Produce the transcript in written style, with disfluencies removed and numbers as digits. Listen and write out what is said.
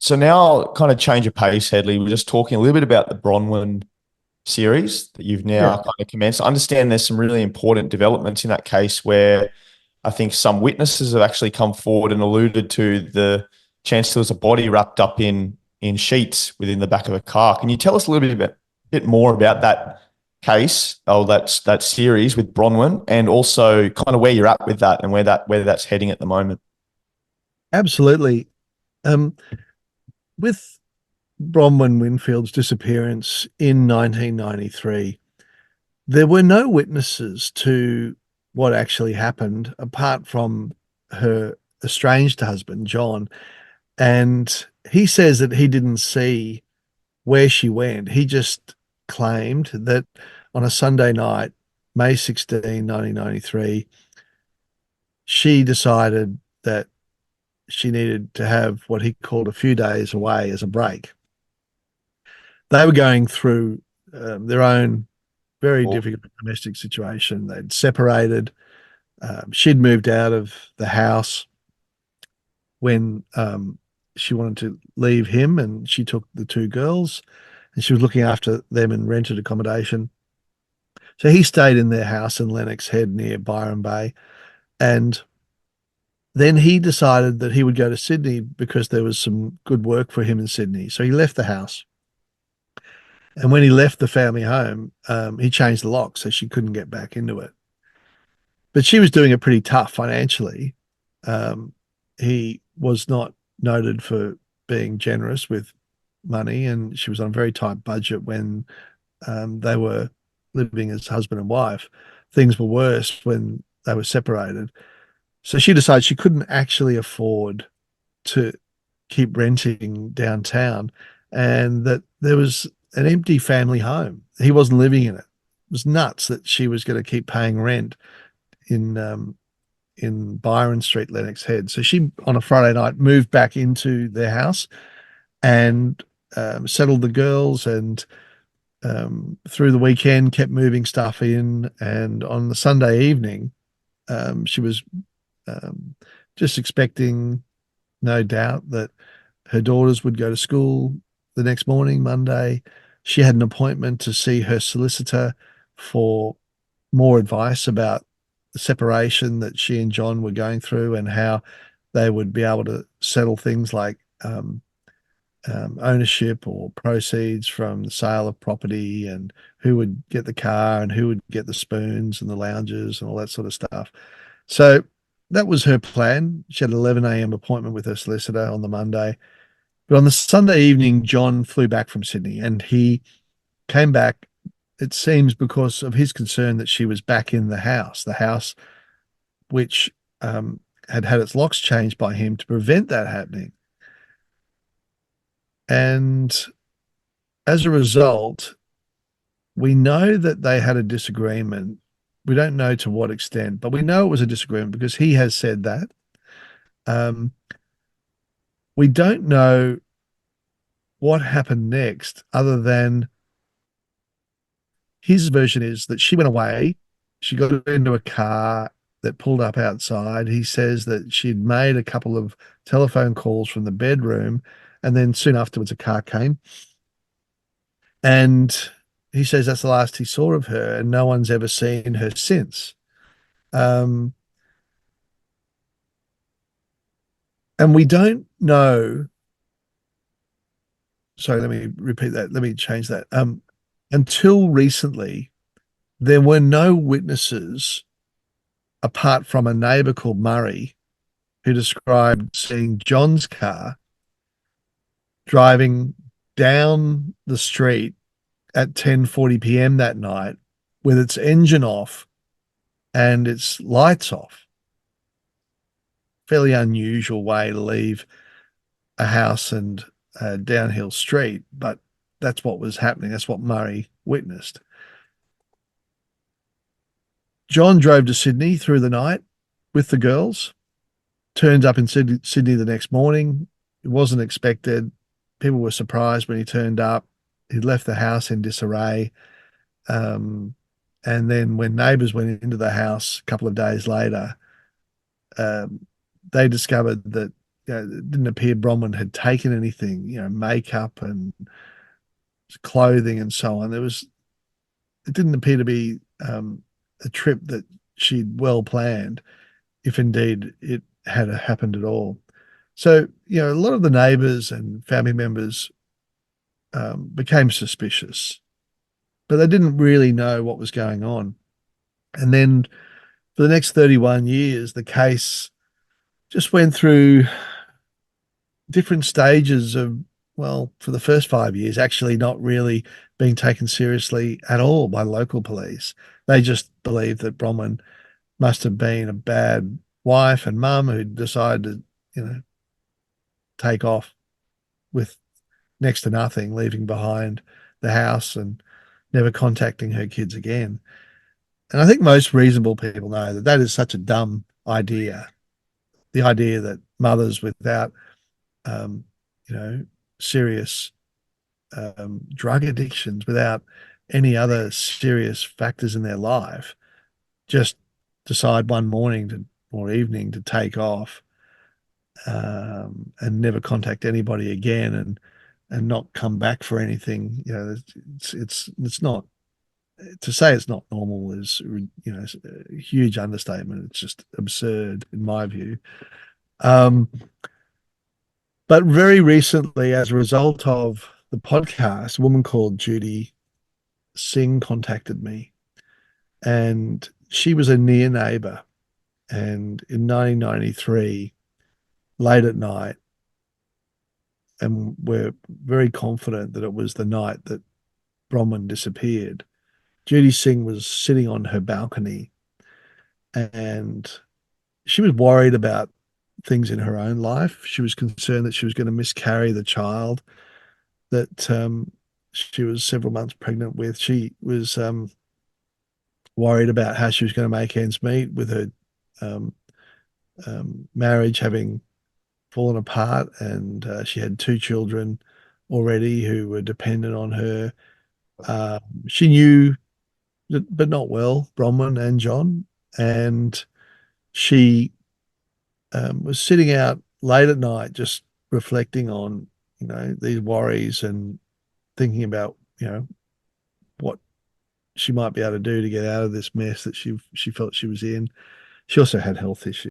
So now kind of change of pace, Headley. We're just talking a little bit about the Bronwyn series that you've now Yeah, kind of commenced. I understand there's some really important developments in that case where I think some witnesses have actually come forward and alluded to the chance there was a body wrapped up in sheets within the back of a car. Can you tell us a little bit more about that case, or that series with Bronwyn, and also kind of where you're at with that and where that's heading at the moment? absolutely. Um, with Bronwyn Winfield's disappearance in 1993, there were no witnesses to what actually happened apart from her estranged husband, John. And he says that he didn't see where she went. He just claimed that on a Sunday night, May 16, 1993, she decided that she needed to have what he called a few days away as a break. They were going through their own very Or difficult domestic situation. They'd separated. She'd moved out of the house when she wanted to leave him, and she took the two girls, and she was looking after them in rented accommodation. So he stayed in their house in Lennox Head near Byron Bay, and then he decided that he would go to Sydney because there was some good work for him in Sydney. So he left the house. And when he left the family home, he changed the lock so she couldn't get back into it. But she was doing it pretty tough financially. Um, he was not noted for being generous with money, and she was on a very tight budget when they were living as husband and wife. Things were worse when they were separated. So she decided she couldn't actually afford to keep renting downtown, and that there was an empty family home. He wasn't living in it. It was nuts that she was going to keep paying rent in Byron Street, Lennox Head. So she, on a Friday night, moved back into their house and settled the girls, and through the weekend kept moving stuff in. And on the Sunday evening, she was um, just expecting, no doubt, that her daughters would go to school the next morning, Monday. She had an appointment to see her solicitor for more advice about the separation that she and John were going through and how they would be able to settle things like ownership or proceeds from the sale of property, and who would get the car and who would get the spoons and the lounges and all that sort of stuff. So that was her plan. She had an 11 a.m. appointment with her solicitor on the Monday. But on the Sunday evening, John flew back from Sydney, and he came back, it seems, because of his concern that she was back in the house which had had its locks changed by him to prevent that happening. And as a result, we know that they had a disagreement. We don't know to what extent, but we know it was a disagreement because he has said that. Um, we don't know what happened next, other than his version is that she went away. She got into a car that pulled up outside. He says that she'd made a couple of telephone calls from the bedroom, and then soon afterwards, a car came. And he says that's the last he saw of her, and no one's ever seen her since. Um, and we don't know. Sorry, let me repeat that. Let me change that. Until recently, there were no witnesses apart from a neighbor called Murray, who described seeing John's car driving down the street at 10:40 p.m. that night with its engine off and its lights off. Fairly unusual way to leave a house and a downhill street, but that's what was happening. That's what Murray witnessed. John drove to Sydney through the night with the girls, turns up in Sydney the next morning. It wasn't expected. People were surprised when he turned up. He'd left the house in disarray. Um, and then when neighbours went into the house a couple of days later, um, they discovered that it didn't appear Bronwyn had taken anything, makeup and clothing and so on. It didn't appear to be a trip that she'd well planned, if indeed it had happened at all. So, a lot of the neighbors and family members became suspicious, but they didn't really know what was going on. And then for the next 31 years, the case just went through different stages of, well, for the first 5 years, actually not really being taken seriously at all by local police. They just believed that Bronwyn must have been a bad wife and mum who decided to, take off with next to nothing, leaving behind the house and never contacting her kids again. And I think most reasonable people know that that is such a dumb idea. The idea that mothers without, um, serious drug addictions, without any other serious factors in their life, just decide one morning or evening to take off and never contact anybody again and not come back for anything. It's not, to say it's not normal is, a huge understatement. It's just absurd in my view. But very recently, as a result of the podcast, a woman called Judy Singh contacted me, and she was a near neighbor. And in 1993, late at night, and we're very confident that it was the night that Bronwyn disappeared, Judy Singh was sitting on her balcony, and she was worried about things in her own life. She was concerned that she was going to miscarry the child that she was several months pregnant with. She was worried about how she was going to make ends meet with her um, marriage having fallen apart, and she had two children already who were dependent on her. She knew, but not well, Bronwyn and John, and she was sitting out late at night just reflecting on, these worries and thinking about, what she might be able to do to get out of this mess that she felt she was in. She also had health issues.